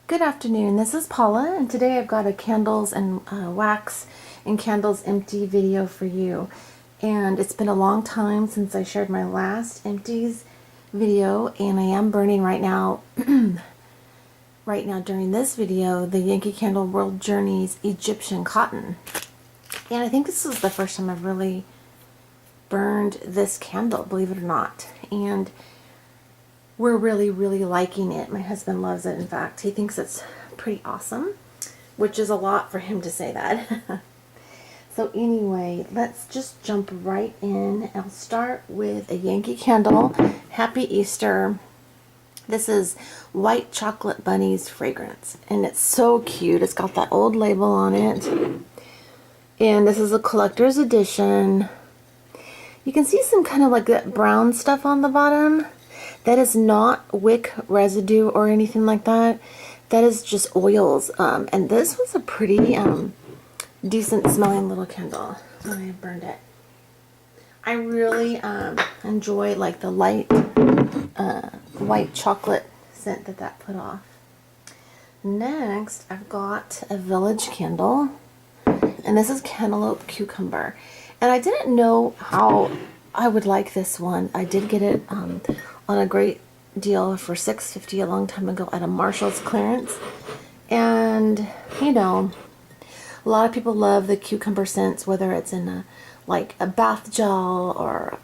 Good afternoon, this is Paula, and today I've got a candles and wax and candles empty video for you. And it's been a long time since I shared my last empties video, and I am burning right now, during this video, the Yankee Candle World Journeys Egyptian Cotton. And I think this is the first time I've really burned this candle, believe it or not. And we're really liking it. My husband loves it. In fact, he thinks it's pretty awesome, which is a lot for him to say that. So anyway, let's just jump right in. I'll start with a Yankee Candle Happy Easter. This is White Chocolate Bunnies fragrance, and it's so cute. It's got that old label on it, and this is a collector's edition. You can see some kind of like that brown stuff on the bottom. That is not wick residue or anything like that. That is just oils. And this was a pretty decent smelling little candle when I burned it. I really enjoy like the light white chocolate scent that put off. Next, I've got a Village candle. And this is Cantaloupe Cucumber. And I didn't know how I would like this one. I did get it on a great deal for $6.50 a long time ago at a Marshall's clearance. And you know, a lot of people love the cucumber scents, whether it's in like a bath gel or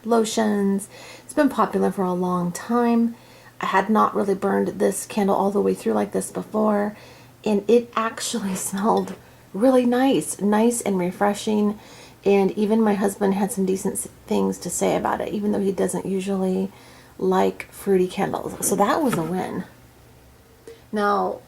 lotions. It's been popular for a long time. I had not really burned this candle all the way through like this before, and it actually smelled really nice and refreshing. And even my husband had some decent things to say about it, even though he doesn't usually like fruity candles. So that was a win. Now,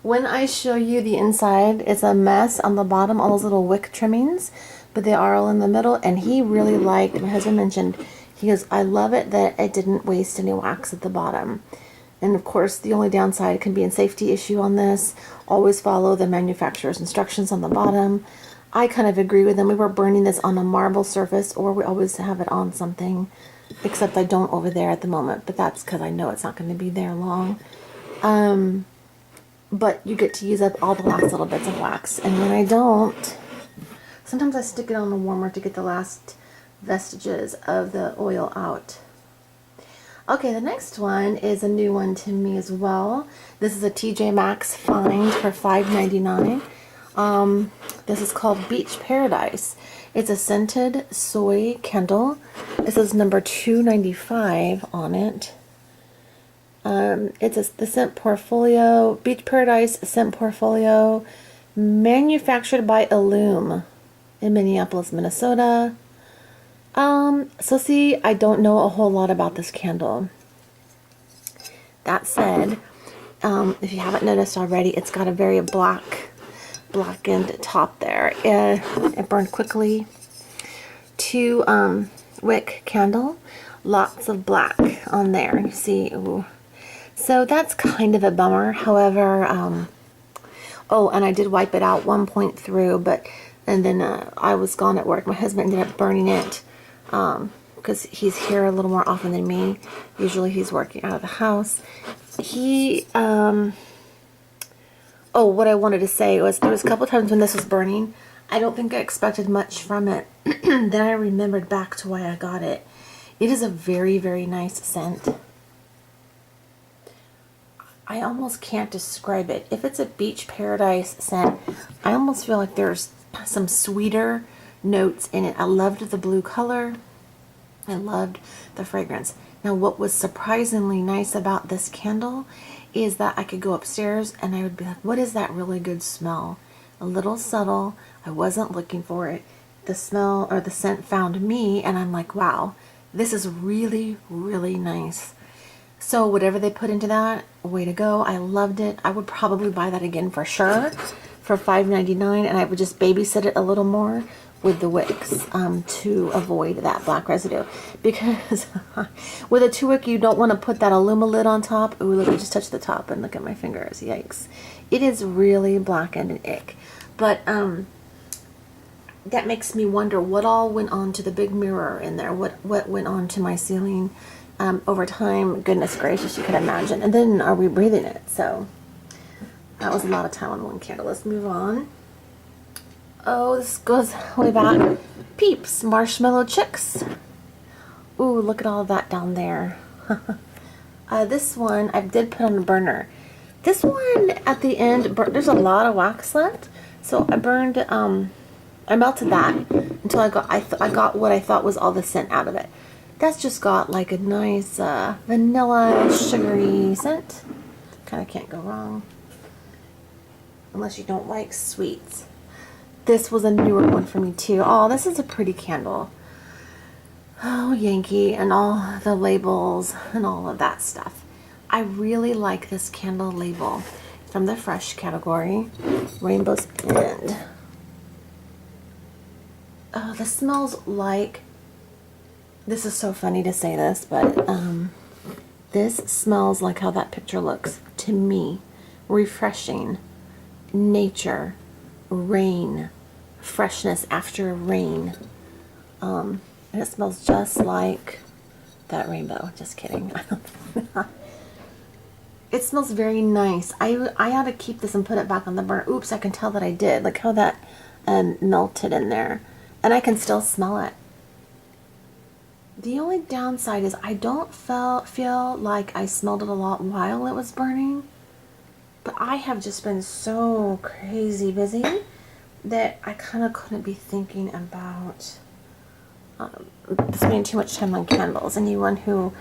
when I show you the inside, it's a mess on the bottom, all those little wick trimmings, but they are all in the middle. And he really liked, my husband mentioned, he goes, I love it that it didn't waste any wax at the bottom. And of course, the only downside can be a safety issue on this. Always follow the manufacturer's instructions on the bottom. I kind of agree with them. We were burning this on a marble surface, or we always have it on something, except I don't over there at the moment, but that's because I know it's not going to be there long. But you get to use up all the last little bits of wax, and when I don't, sometimes I stick it on the warmer to get the last vestiges of the oil out. Okay, the next one is a new one to me as well. This is a TJ Maxx find for $5.99. This is called Beach Paradise. It's a scented soy candle. It says number 295 on it. It's the scent portfolio, Beach Paradise scent portfolio, manufactured by Illume in Minneapolis, Minnesota. So see, I don't know a whole lot about this candle. That said, if you haven't noticed already, it's got a very blackened top there. It burned quickly. 2 wick candle, lots of black on there. You see, ooh. So that's kind of a bummer. However, oh, and I did wipe it out one point through, and then I was gone at work. My husband ended up burning it because he's here a little more often than me. Usually he's working out of the house. Oh, what I wanted to say was there was a couple times when this was burning. I don't think I expected much from it. Then I remembered back to why I got it. It is a very nice scent. I almost can't describe it. If it's a Beach Paradise scent, I almost feel like there's some sweeter notes in it. I loved the blue color. I loved the fragrance. Now, what was surprisingly nice about this candle is that I could go upstairs and I would be like, what is that really good smell? A little subtle. I wasn't looking for it. The smell or the scent found me, and I'm like, wow, this is really nice. So whatever they put into that, way to go. I loved it. I would probably buy that again for sure for $5.99, and I would just babysit it a little more with the wicks to avoid that black residue, because with a 2-wick you don't want to put that aluma lid on top. Ooh, look, I just touched the top and look at my fingers. Yikes. It is really blackened and ick. But that makes me wonder what all went on to the big mirror in there. What went on to my ceiling over time. Goodness gracious, you could imagine. And then are we breathing it? So that was a lot of time on one candle. Let's move on. Oh, this goes way back. Peeps, Marshmallow Chicks. Ooh, look at all of that down there. This one I did put on the burner. This one at the end, there's a lot of wax left, so I burned. I melted that until I got what I thought was all the scent out of it. That's just got like a nice vanilla, sugary scent. Kind of can't go wrong, unless you don't like sweets. This was a newer one for me too. Oh, this is a pretty candle. Oh, Yankee and all the labels and all of that stuff. I really like this candle label from the fresh category, Rainbow's End. Oh, this smells like, this is so funny to say this, but this smells like how that picture looks to me. Refreshing, nature, rain, freshness after rain. And it smells just like that rainbow. Just kidding. It smells very nice. I ought to keep this and put it back on the burner. Oops, I can tell that I did. Look how that melted in there. And I can still smell it. The only downside is I don't feel like I smelled it a lot while it was burning. But I have just been so crazy busy that I kind of couldn't be thinking about spending too much time on candles. Anyone who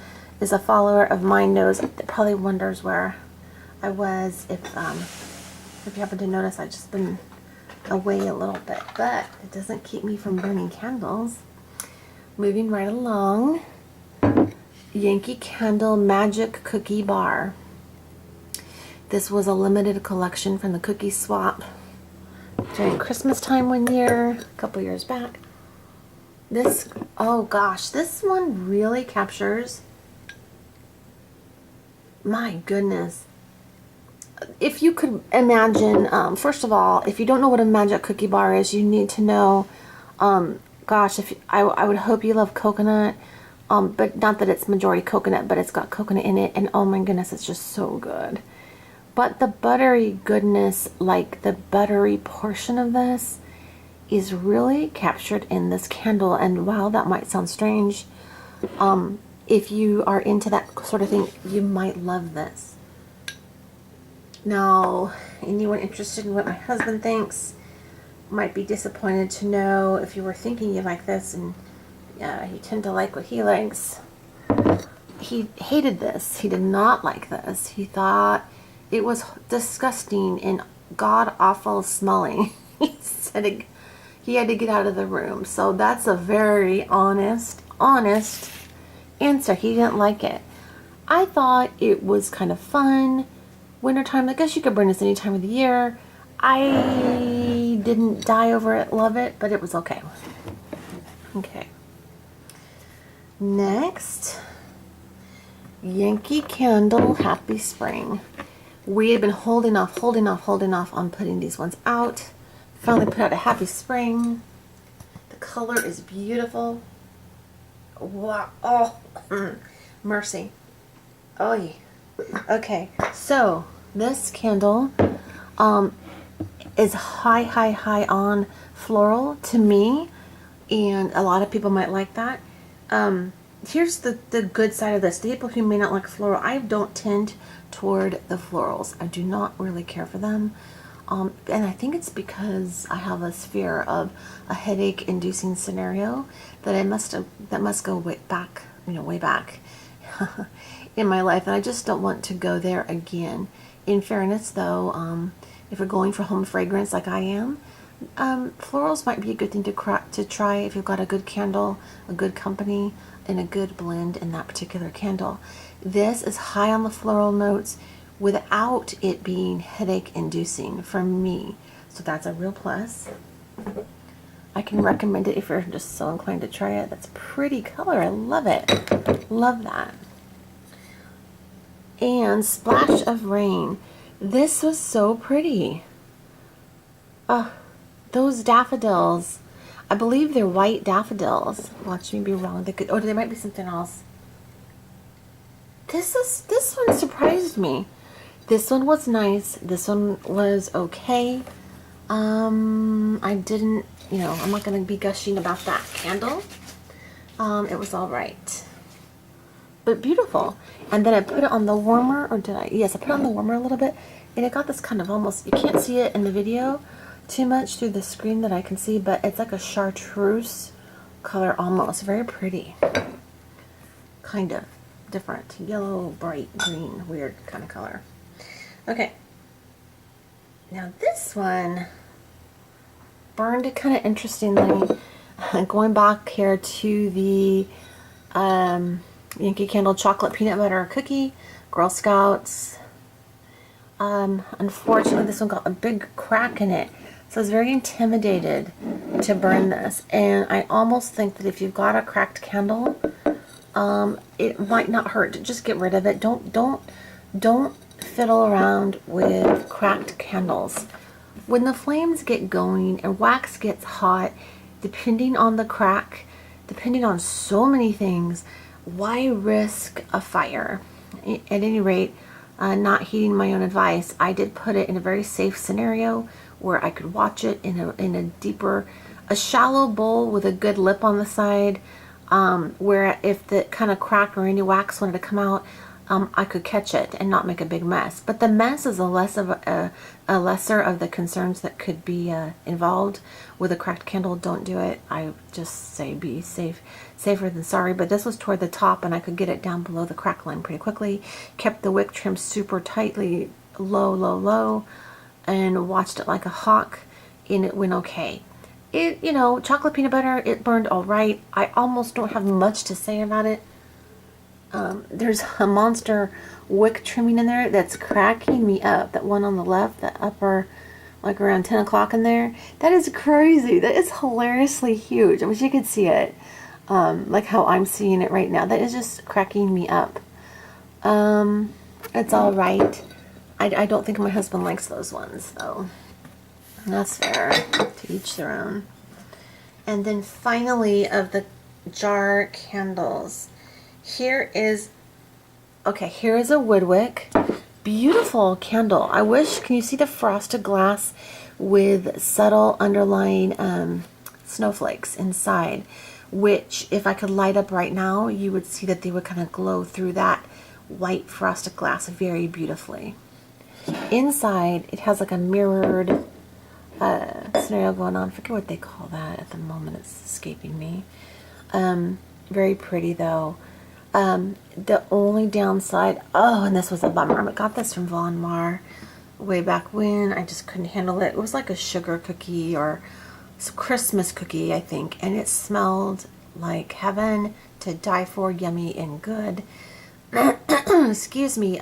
is a follower of mine knows, probably wonders where I was. If you happen to notice, I've just been away a little bit, but it doesn't keep me from burning candles. Moving right along, Yankee Candle Magic Cookie Bar. This was a limited collection from the Cookie Swap during Christmas time one year, a couple years back. This, oh gosh, this one really captures, my goodness. If you could imagine, first of all, if you don't know what a magic cookie bar is, you need to know, gosh, I would hope you love coconut, but not that it's majority coconut, but it's got coconut in it, and oh my goodness, it's just so good. But the buttery goodness, like the buttery portion of this, is really captured in this candle. And while that might sound strange, if you are into that sort of thing, you might love this. Now, anyone interested in what my husband thinks might be disappointed to know, if you were thinking you like this and you tend to like what he likes. He hated this. He did not like this. He thought it was disgusting and god-awful smelling. He said he had to get out of the room. So that's a very honest answer. He didn't like it. I thought it was kind of fun. Wintertime, I guess you could burn this any time of the year. I didn't die over it, love it, but it was okay. Okay. Next, Yankee Candle Happy Spring. We had been holding off on putting these ones out. Finally put out a Happy Spring. The color is beautiful. Wow. Oh, mercy. Oh, yeah. Okay, so this candle is high on floral to me, and a lot of people might like that. Here's the good side of this. The people who may not like floral, I don't tend toward the florals. I do not really care for them. And I think it's because I have this fear of a headache-inducing scenario that must go way back, way back in my life, and I just don't want to go there again. In fairness, though, if you're going for home fragrance like I am, florals might be a good thing to try if you've got a good candle, a good company, and a good blend in that particular candle. This is high on the floral notes without it being headache-inducing for me, so that's a real plus. I can recommend it if you're just so inclined to try it. That's a pretty color. I love it. Love that. And Splash of Rain. This was so pretty. Those daffodils. I believe they're white daffodils. Watch me be wrong. They might be something else. this one surprised me. This one was nice. This one was okay. I didn't, I'm not going to be gushing about that candle. It was all right, but beautiful. And then I put it on the warmer, or did I? Yes, I put it on the warmer a little bit, and it got this kind of almost, you can't see it in the video too much through the screen that I can see, but it's like a chartreuse color almost. Very pretty. Kind of different. Yellow, bright green, weird kind of color. Okay. Now this one burned it kind of interestingly. Going back here to the Yankee Candle chocolate peanut butter cookie, Girl Scouts. Unfortunately, this one got a big crack in it, so I was very intimidated to burn this. And I almost think that if you've got a cracked candle, it might not hurt. Just get rid of it. Don't fiddle around with cracked candles. When the flames get going and wax gets hot, depending on the crack, depending on so many things, why risk a fire? At any rate, not heeding my own advice, I did put it in a very safe scenario where I could watch it in a deeper, a shallow bowl with a good lip on the side, where if the kind of crack or any wax wanted to come out, I could catch it and not make a big mess. But the mess is a lesser of the concerns that could be involved with a cracked candle. Don't do it. I just say be safer than sorry. But this was toward the top, and I could get it down below the crack line pretty quickly. Kept the wick trim super tightly low, and watched it like a hawk, and it went okay. It, chocolate peanut butter, it burned all right. I almost don't have much to say about it. There's a monster wick trimming in there that's cracking me up. That one on the left, the upper, like around 10 o'clock in there. That is crazy. That is hilariously huge. I wish you could see it, like how I'm seeing it right now. That is just cracking me up. It's all right. I don't think my husband likes those ones, though. That's fair. To each their own. And then finally, of the jar candles, here is a Woodwick. Beautiful candle. I wish, can you see the frosted glass with subtle underlying snowflakes inside, which if I could light up right now, you would see that they would kind of glow through that white frosted glass very beautifully. Inside, it has like a mirrored scenario going on. I forget what they call that at the moment. It's escaping me. Very pretty though. The only downside, and this was a bummer. I got this from Von Mar way back when. I just couldn't handle it. It was like a sugar cookie or Christmas cookie, I think, and it smelled like heaven, to die for, yummy and good. Excuse me,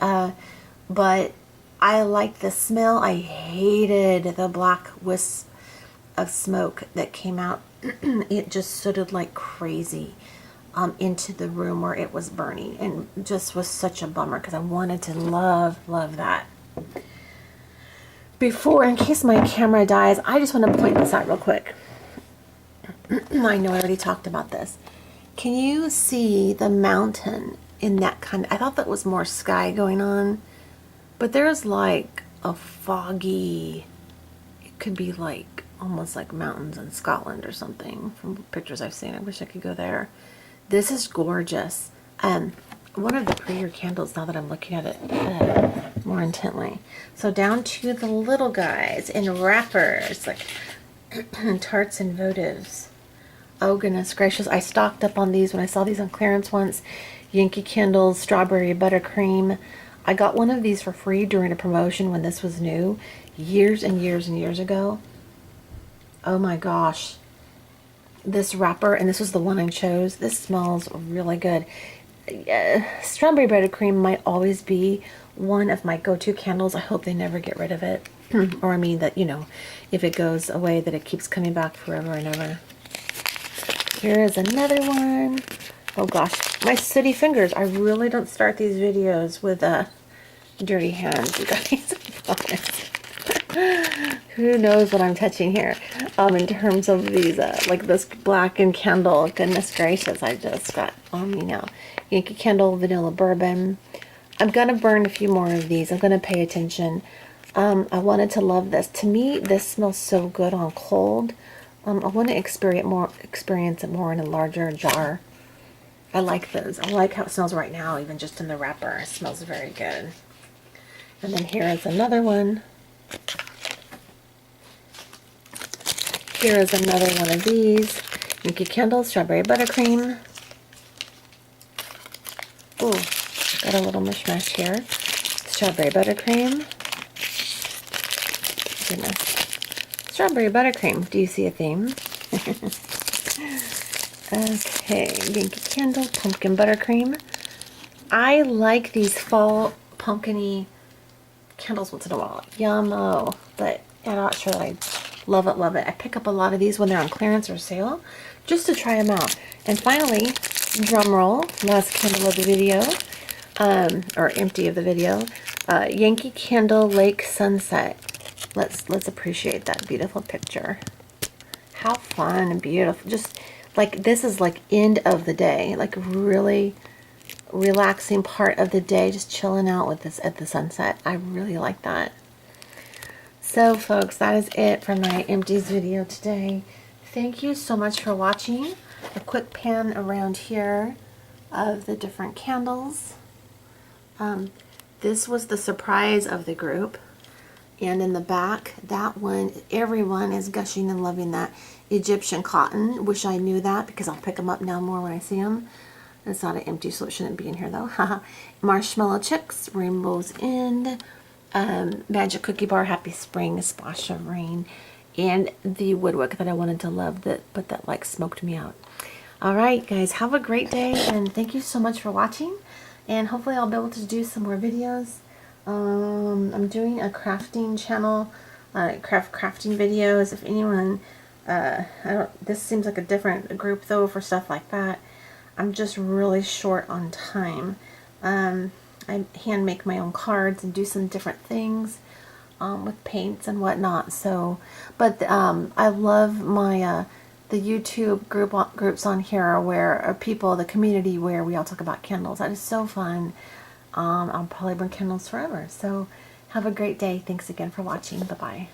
but I liked the smell. I hated the black wisp of smoke that came out. It just sooted like crazy into the room where it was burning, and just was such a bummer because I wanted to love that. Before, in case my camera dies, I just want to point this out real quick. I know I already talked about this. Can you see the mountain in that kind of, I thought that was more sky going on, but there's like a foggy, it could be like almost like mountains in Scotland or something from pictures I've seen. I wish I could go there. This is gorgeous. One of the prettier candles now that I'm looking at it more intently. So down to the little guys in wrappers, like tarts and votives. Oh goodness gracious, I stocked up on these when I saw these on clearance once. Yankee Candles, strawberry buttercream. I got one of these for free during a promotion when this was new, years and years and years ago. Oh my gosh. This wrapper, and this was the one I chose, this smells really good. Strawberry buttercream might always be one of my go-to candles. I hope they never get rid of it. Or I mean that, if it goes away, that it keeps coming back forever and ever. Here is another one. Oh gosh, my sooty fingers. I really don't start these videos with dirty hands, you guys. Who knows what I'm touching here? In terms of these, like this blackened candle. Goodness gracious, I just got on me now. Yankee Candle Vanilla Bourbon. I'm going to burn a few more of these. I'm going to pay attention. I wanted to love this. To me, this smells so good on cold. I want to experience it more in a larger jar. I like those. I like how it smells right now, even just in the wrapper. It smells very good. And then here is another one. Here is another one of these. Yankee Candle Strawberry Buttercream. Ooh, got a little mishmash here. Strawberry Buttercream. Goodness. Strawberry Buttercream. Do you see a theme? Okay, Yankee Candle Pumpkin Buttercream. I like these fall pumpkin-y candles once in a while. Yummo. But I'm not sure that I love it, love it. I pick up a lot of these when they're on clearance or sale just to try them out. And finally, drum roll, last candle of the video, or empty of the video, Yankee Candle Lake Sunset. Let's appreciate that beautiful picture. How fun and beautiful. Just like, this is like end of the day, like really relaxing part of the day, just chilling out with this at the sunset. I really like that. So folks, that is it for my empties video today. Thank you so much for watching. A quick pan around here of the different candles. This was the surprise of the group. And in the back, that one, everyone is gushing and loving that Egyptian cotton. Wish I knew that, because I'll pick them up now more when I see them. It's not an empty, so it shouldn't be in here though. Marshmallow Chicks, Rainbow's End, Magic Cookie Bar, Happy Spring, Splash of Rain, and the Woodwick that I wanted to love, but that like smoked me out. Alright guys, have a great day, and thank you so much for watching, and hopefully I'll be able to do some more videos. I'm doing a crafting channel, crafting videos. If anyone, this seems like a different group though for stuff like that. I'm just really short on time. I hand make my own cards and do some different things with paints and whatnot. So, but I love my the YouTube groups on here where people, the community where we all talk about candles. That is so fun. I'll probably burn candles forever. So have a great day. Thanks again for watching. Bye-bye.